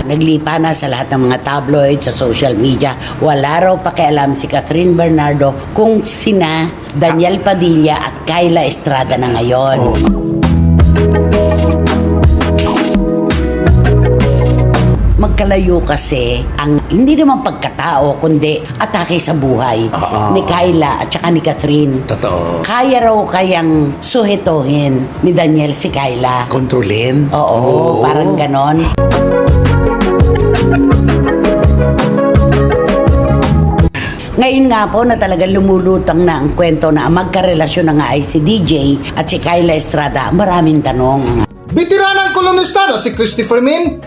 naglipa na sa lahat ng mga tabloid, sa social media. Wala raw pakialam si Catherine Bernardo kung sina Daniel Padilla at Kyla Estrada na ngayon. Magkalayo kasi ang hindi naman pagkatao kundi atake sa buhay ni Kyla at saka ni Catherine. Totoo. Kaya raw kayang suhetohin ni Daniel si Kyla. Kontrolin? Oo, parang ganon. Ngayon nga po na talagang lumulutang na ang kwento na ang magkarelasyon na nga ay si DJ at si Kyla Estrada, maraming tanong. Bitiranang kolonista na si Christopher Min,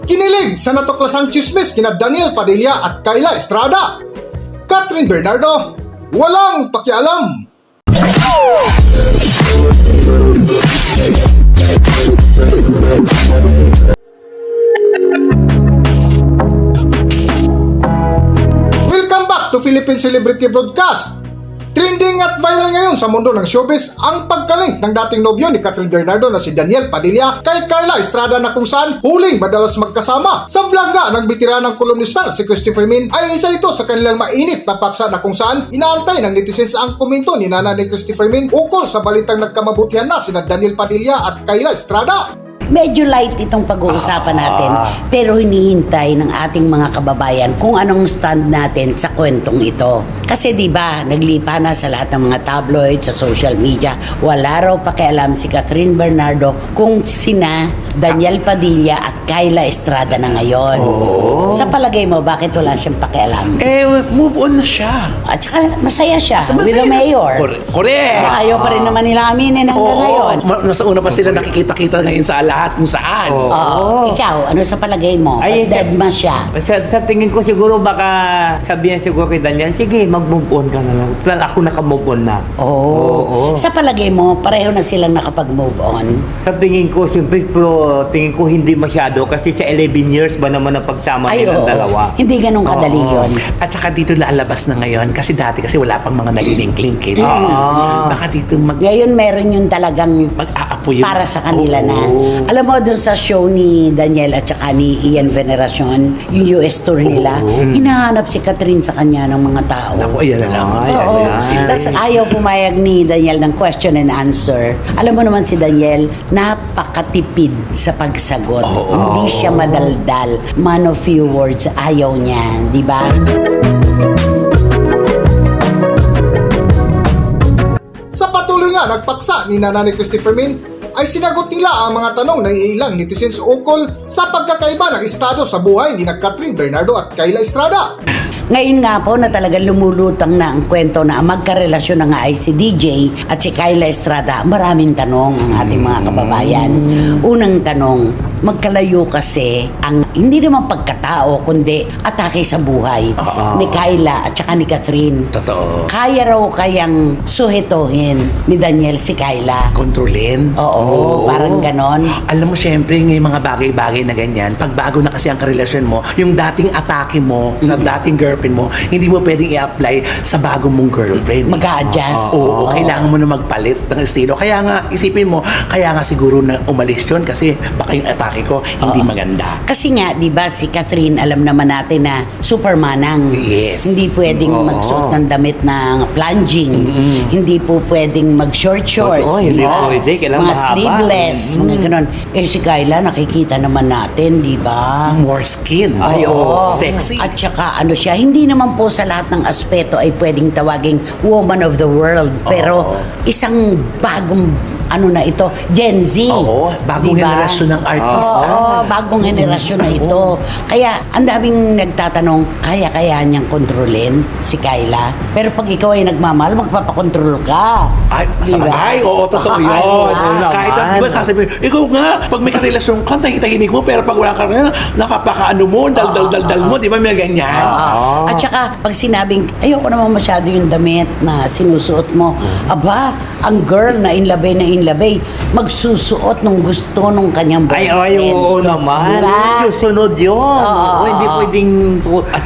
kinilig sa natuklasang chismis kina Daniel Padilla at Kyla Estrada. Catherine Bernardo, walang pakialam. Welcome back to Philippine Celebrity Broadcast. Trending at viral ngayon sa mundo ng showbiz ang pagkalink ng dating nobyo ni Catherine Bernardo na si Daniel Padilla kay Kyla Estrada na kung saan huling madalas magkasama. Sa vlog nga ng bitiranang kolumnista na si Christopher Min ay isa ito sa kanilang mainit na paksa na kung saan inaantay ng netizens ang komento ni Nana ni Christopher Min ukol sa balitang nagkamabutihan na sina Daniel Padilla at Kyla Estrada. Medyo light itong pag-uusapan natin, pero hinihintay ng ating mga kababayan kung anong stand natin sa kwentong ito. Kasi di ba naglipa na sa lahat ng mga tabloid, sa social media. Wala raw pakialam si Catherine Bernardo kung sina Daniel Padilla at Kyla Estrada na ngayon. Sa palagay mo, bakit wala siyang pakialam? Move on na siya. At saka masaya siya with the Masaya. mayor. Correct. Ayaw pa rin naman nila aminin hanggang ngayon. Nasa una pa sila nakikita-kita ngayon sa lahat kung saan. Ikaw, ano sa palagay mo? Ay, Dead ma siya. Sa tingin ko siguro baka sabihin siguro kay Daniel, sige, mag-move on ka na lang. Plan ako naka-move on na. Sa palagay mo, pareho na silang nakapag-move on? Sa tingin ko, siyempre, pero tingin ko hindi masyado kasi sa 11 years ba naman ang pagsama nilang dalawa. Hindi ganun kadali yun. At saka dito lalabas na ngayon kasi dati kasi wala pang mga nalilink-link eh. Baka dito Ngayon meron yung talagang mag-aapoy yun. para sa kanila na. Alam mo, dun sa show ni Daniel at saka ni Ian Veneracion, yung US tour nila, hinahanap si Catherine sa kanya ng mga tao. Naku, ayan na lang. Oo. Tapos ayaw pumayag ni Daniel ng question and answer. Alam mo naman si Daniel, napakatipid sa pagsagot. Hindi siya madaldal. Man of few words, ayaw niya. Di ba? Sa patuloy nga nagpaksa ni Nana ni Christopher Min ay sinagot nila ang mga tanong ng ilang netizens ukol sa pagkakaiba ng estado sa buhay ni Catherine Bernardo at Kyla Estrada. Ngayon nga po na talagang lumulutang na ang kwento na ang magkarelasyon na nga ay si DJ at si Kyla Estrada. Maraming tanong ang ating mga kababayan. Unang tanong, magkalayo kasi ang hindi naman pagkatao kundi atake sa buhay ni Kyla at saka ni Catherine. Totoo. Kaya raw kayang suhetohin ni Daniel si Kyla. Kontrolin? Oo, parang ganon. Alam mo, syempre, yung mga bagay-bagay na ganyan, pag bago na kasi ang karelasyon mo, yung dating atake mo sa dating girlfriend mo, hindi mo pwedeng i-apply sa bagong mong girlfriend. Mag-a-adjust. Oo, kailangan mo na magpalit ng estilo. Kaya nga, isipin mo, kaya nga siguro na umalis yun kasi baka yung atake ko hindi maganda. Kasi nga, di ba, si Catherine, alam naman natin na supermanang. Yes. Hindi pwedeng magsuot ng damit ng plunging. Hindi po pwedeng mag-short shorts. Oo, hindi pwede. Kailangan mga mahaba. sleeveless, mga ganon. Eh si Kyla, nakikita naman natin, di ba? More skin. Ay, oo. Sexy. At saka ano siya, hindi naman po sa lahat ng aspeto ay pwedeng tawaging woman of the world. Pero isang bagong ano na ito, Gen Z. Oo, bagong Diba? henerasyon ng artista. Oo, bagong henerasyon na ito. Kaya ang daming nagtatanong, kaya niyang kontrolin si Kyla. Pero pag ikaw ay nagmamahal, magpapakontrol ka. Ay, masama. Diba? Ay, oo, totoo Ay, yun. diba? Kahit di ba sasabihin, ikaw nga, pag may karelasyon ka, tahimik mo, pero pag wala ka na, nakapakaano mo, dal mo, di ba may ganyan? At saka, pag sinabing, ayoko naman masyado yung damit na sinusuot mo, aba, ang girl na in love in love, magsusuot nung gusto nung kanyang Ay, boyfriend. oo naman. Diba? Susunod yun. Oo. Hindi pwedeng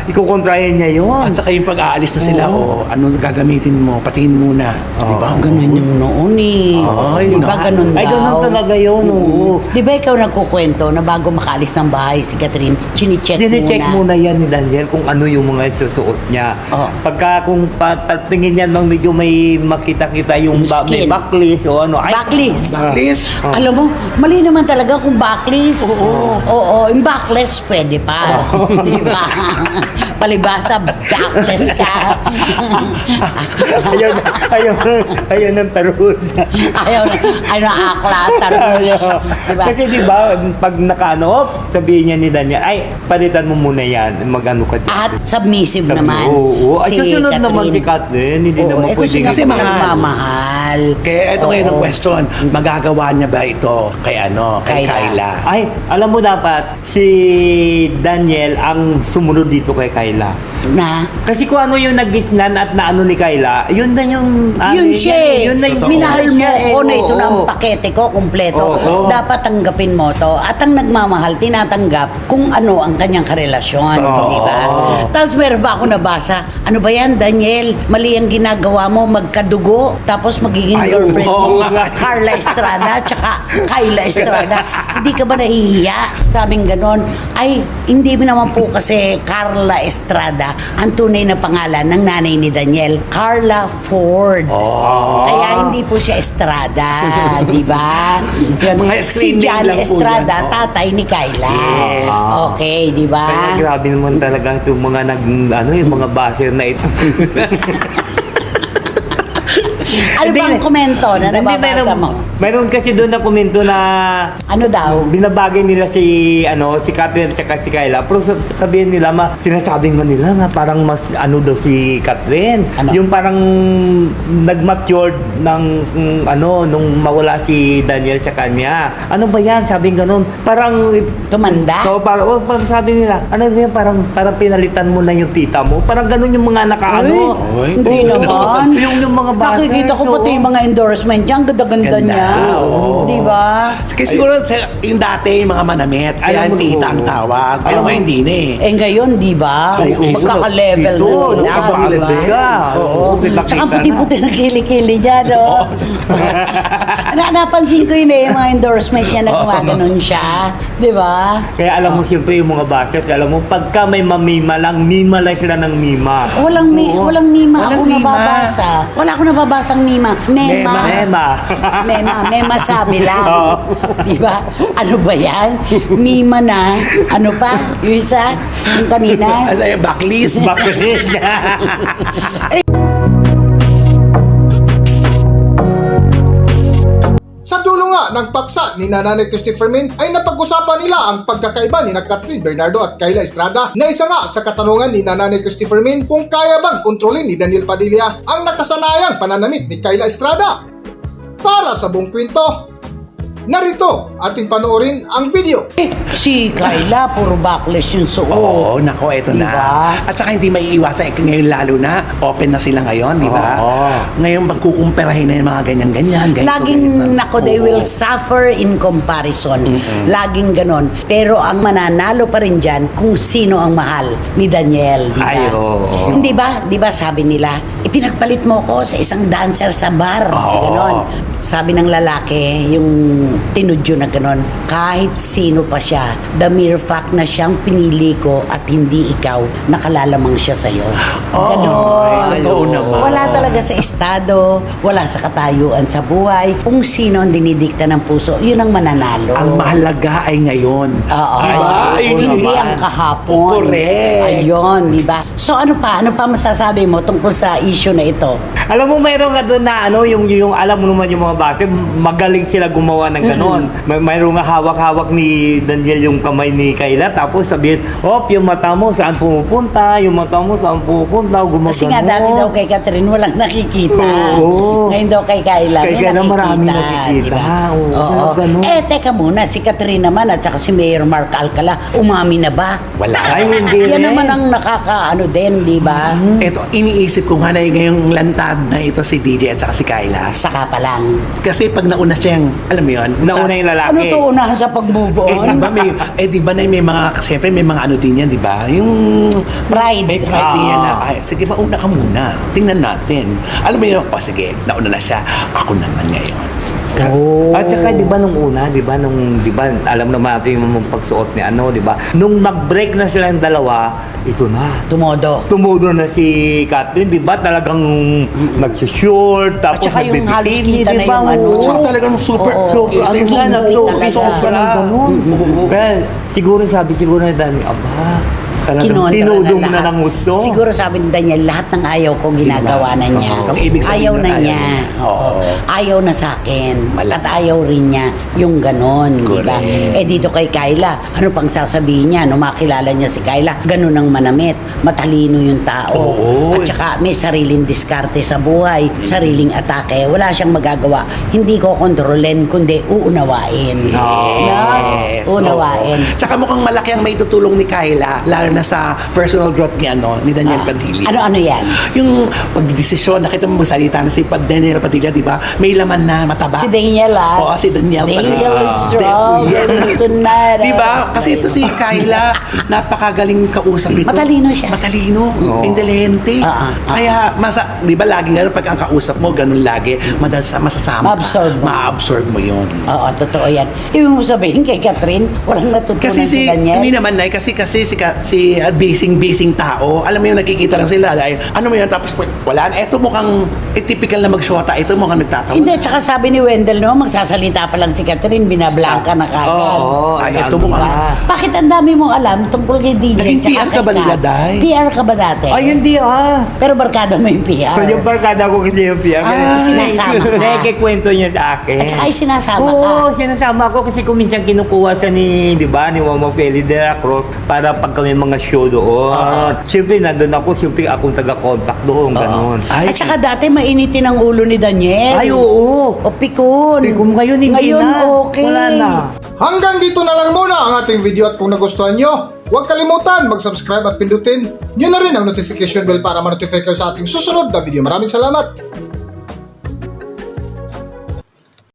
ikukontrayan niya yun. At saka yung pag-aalis na sila, ano gagamitin mo, patingin muna. Di ba? Ganun yung noon eh. Ay, Diba na- ganun Ay, daw? ganun talaga yun. Oo. Di ba ikaw nagkukwento na bago makaalis ng bahay si Catherine, chine-check Dine-check muna. muna yan ni Daniel kung ano yung mga susuot niya. Oo. Pagka kung patingin niya nang medyo may makita-kita yung Yung may skin. backlist o ano. Ay, Backlist. Backlist? Alam mo, mali naman talaga kung backlist. Oo. Yung backlist pwede pa. Di ba? Palibasa, backlist ka. ayaw ng tarot. ayaw na akla, tarus. Diba? Kasi di ba, pag nakaano, sabihin niya ni Daniel, ay, palitan mo muna yan, mag-ano ka dyan. At submissive Sabi- naman. Oo, ay, si susunod Catherine. naman si Catherine, hindi Oo, naman ito pwedeng... kasi mahal. nagmamahal. Kaya ito ngayon ang Oo. question, magagawa niya ba ito kay Kyla? Ay, alam mo dapat, si Daniel ang sumunod dito kay Kyla. Na, Kasi kung ano yung nagisnan at naano ni Kyla, yun na yung... yun siya eh. Yun na yung... Minahal mo siya eh, ko na ito oo, na ang oo. pakete ko, kumpleto. Oo. Dapat tanggapin mo to. At ang nagmamahal, tinatanggap kung ano ang kanyang karelasyon. Oo. Di ba? Tapos meron ba ako nabasa? Ano ba yan, Daniel? Mali ang ginagawa mo, magkadugo. Tapos magiging Ay, girlfriend oo mo, nga. Carla Estrada, tsaka Kyla Estrada. Hindi ka ba nahihiya? Sabing ganon. Ay, hindi mo naman po kasi Carla Estrada ang tunay na pangalan ng nanay ni Daniel, Carla Ford. Kaya hindi po siya Estrada, di ba? Yun, Mga si screen name John lang po Estrada, yan, oh. tatay ni Kyla. Yes. Okay, di ba? Kaya grabe naman talaga itong mga yung mga baser na ito. Ano ba ang komento na Hindi, nababasa mo? Meron kasi doon na komento na Ano daw? binabagay nila si Catherine at si Kyla, pero sabihin nila sinasabing nga nila nga parang mas daw si Catherine, Ano? yung parang nag-matured ng nung mawala si Daniel sa kanya. Ano ba yan? Sabing ganun. Parang Tumanda? so, parang sabi nila, ano ba yan? Parang pinalitan mo na yung tita mo. Parang ganun yung mga nakaano. Uy, Hindi Oo, naman. yung mga bata. Nakikita ko pati yung mga endorsement niya. Ang ganda-ganda Ganda. niya. Oo. Di ba? Kasi siguro yung dati, yung mga manamit, kaya Alam mo, tita ang oo. tawag. Pero Oo. ngayon hindi na eh. Eh ngayon, di ba? Ay, oo. Magkaka-level na Ito, sila. magkaka-level di ba? ka. Oo. Oo, kita-kita Tsaka na. puti-puti na kili-kili niya, no? Napansin ko yun eh, yung mga endorsement niya na gumaganon siya. Di ba? Kaya alam mo, siyempre yung mga bashers, alam mo, pagka may mamima lang sila ng mima. Walang Oo. walang mima Walang ako mima. nababasa. Wala ako nababasang mima. Mema. Mema sabi lang. Oo. Di ba? Ano ba yan? Mima na. Ano pa? Yung isa? Yung kanina? As backlist. Bakit? Sa dulo nga ng paksa ni Nanay Christopher Min ay napag-usapan nila ang pagkakaiba ni Catherine Bernardo at Kyla Estrada na isa nga sa katanungan ni Nanay Christopher Min kung kaya bang kontrolin ni Daniel Padilla ang nakasanayang pananamit ni Kyla Estrada. Para sa buong kwento, narito ating panoorin ang video. Si Kyla, puro backless yung suot. Oo, nako, eto Diba? na. At saka hindi may iwasan. Ngayon lalo na, open na sila ngayon, di ba? Oo. Ngayon, magkukumpirahin na yung mga ganyan-ganyan. Laging, nako, they will suffer in comparison. Laging ganon. Pero ang mananalo pa rin dyan kung sino ang mahal ni Daniel. Di ba? Ay, oo. Hindi ba? Di ba sabi nila, ipinagpalit mo ko sa isang dancer sa bar. Oo. Ganon. Sabi ng lalaki, yung tinudyo na ganon, kahit sino pa siya, the mere fact na siyang pinili ko at hindi ikaw, nakalalamang siya sa'yo. Ganon. Ay, totoo naman. Wala talaga sa estado, wala sa katayuan sa buhay. Kung sino ang dinidikta ng puso, yun ang mananalo. Ang mahalaga ay ngayon. Oo. Ay, hindi naman. ang kahapon. Correct. Ayun, di ba? So ano pa masasabi mo tungkol sa issue na ito? Alam mo, mayroon nga doon na yung alam mo naman yung mga base, magaling sila gumawa ng ganon. Mayroon nga hawak-hawak ni Daniel yung kamay ni Kyla, tapos sabihin, yung mata mo saan pumupunta, yung mata mo saan pumupunta, gumagano. Kasi nga dati daw kay Catherine walang nakikita. Oo. Ngayon daw kay Kyla Kay may Kyla nakikita. maraming nakikita. Diba? Oo, ganun. Teka muna, si Catherine naman at saka si Mayor Mark Alcala, umami na ba? Wala. Ay, hindi Yan rin. naman ang nakakaano din, di ba? Ito, iniisip ko nga na ngayong lantad na ito si DJ at saka si Kyla. Saka pa lang. Kasi pag nauna siyang, alam mo yun? Nauna yung lalaki. Ano to unahan sa pag-move on? Di ba na may mga, siyempre may mga ano din yan, di ba? Yung Pride. may pride din yan na, ay, sige, mauna ka muna. Tingnan natin. Alam mo yun, sige, nauna na siya. Ako naman ngayon. Oh. At saka 'di ba nung una, 'di ba alam naman natin yung pagsuot ni ano, 'di ba? Nung mag-break na silang dalawa, ito na. Tumodo. Tumudo na si Catherine, 'di ba? Talagang nag-short tapos At saka yung halos kita na yung ano. At saka talagang super, Oo. So, ano Yung na, movie sobra talaga. ganun. Kaya siguro na Dani, aba, talagang Kinontra tinudo mo lahat. na ng gusto. Siguro sabi ni Daniel, lahat ng ayaw ko ginagawa na niya. Oo. Ang ibig sabihin Ayaw nun, na ayaw niya. niya. Oo. Ayaw na sa akin. Malaki. At ayaw rin niya yung ganon. Di ba? Correct. Dito kay Kyla, ano pang sasabihin niya? Nung makilala niya si Kyla, ganon ang manamit. Matalino yung tao. Oo. At saka may sariling diskarte sa buhay. Sariling atake. Wala siyang magagawa. Hindi ko kontrolin, kundi uunawain. Yes. Unawain. Oo. Tsaka mukhang malaki ang may tutulong ni Kyla, lalo na sa personal growth ni Daniel Padilla. Ano yan? Yung pagdesisyon, nakita mo magsalita na si Daniel Padilla, di ba? May laman na mataba. Si Daniel Oo, si Daniel Daniel Padilla. is strong tonight. Di ba? Kasi ito si Kyla, napakagaling kausap nito. Matalino siya. Matalino, Oo. intelihente. Kaya, di ba lagi nga pag ang kausap mo, ganun lagi, masasama Ma-absorb mo. Ma-absorb mo yun. Oo, totoo yan. Ibig mo sabihin kay Catherine, walang natutunan Kasi si Daniel. hindi naman na, kasi si busy tao, alam mo yung nakikita lang sila dahil, ano mo yun, tapos wala na, eto mukhang, typical na magsyota, ito mukhang nagtatawa. Hindi, tsaka sabi ni Wendell, no, magsasalita pa lang si Catherine, binablangka na kagad. Oo, Ay, ito ano mukhang, ba? Bakit ang dami mong alam tungkol kay DJ? Naging tsaka PR ka kay ba nila, Kat? Day? PR ka ba dati? Ay, hindi Pero barkada mo yung PR. So, yung barkada ko kasi yung piyak. sinasama ka. Nakikikwento niya sa akin. At saka ay sinasama ka. Oo, sinasama ko kasi kung minsan kinukuha siya ni, di ba, ni Mama Feli de la Cruz para pag kami mga show doon. Siyempre, nandun ako, siyempre akong taga-contact doon, ganun. At saka dati mainitin ang ulo ni Daniel. Ay, oo. O pikon. Kung ngayon hindi Ngayon, na. okay. Wala na. Hanggang dito na lang muna ang ating video at kung nagustuhan nyo, huwag kalimutan mag-subscribe at pindutin nyo na rin ang notification bell para ma-notify kayo sa ating susunod na video. Maraming salamat!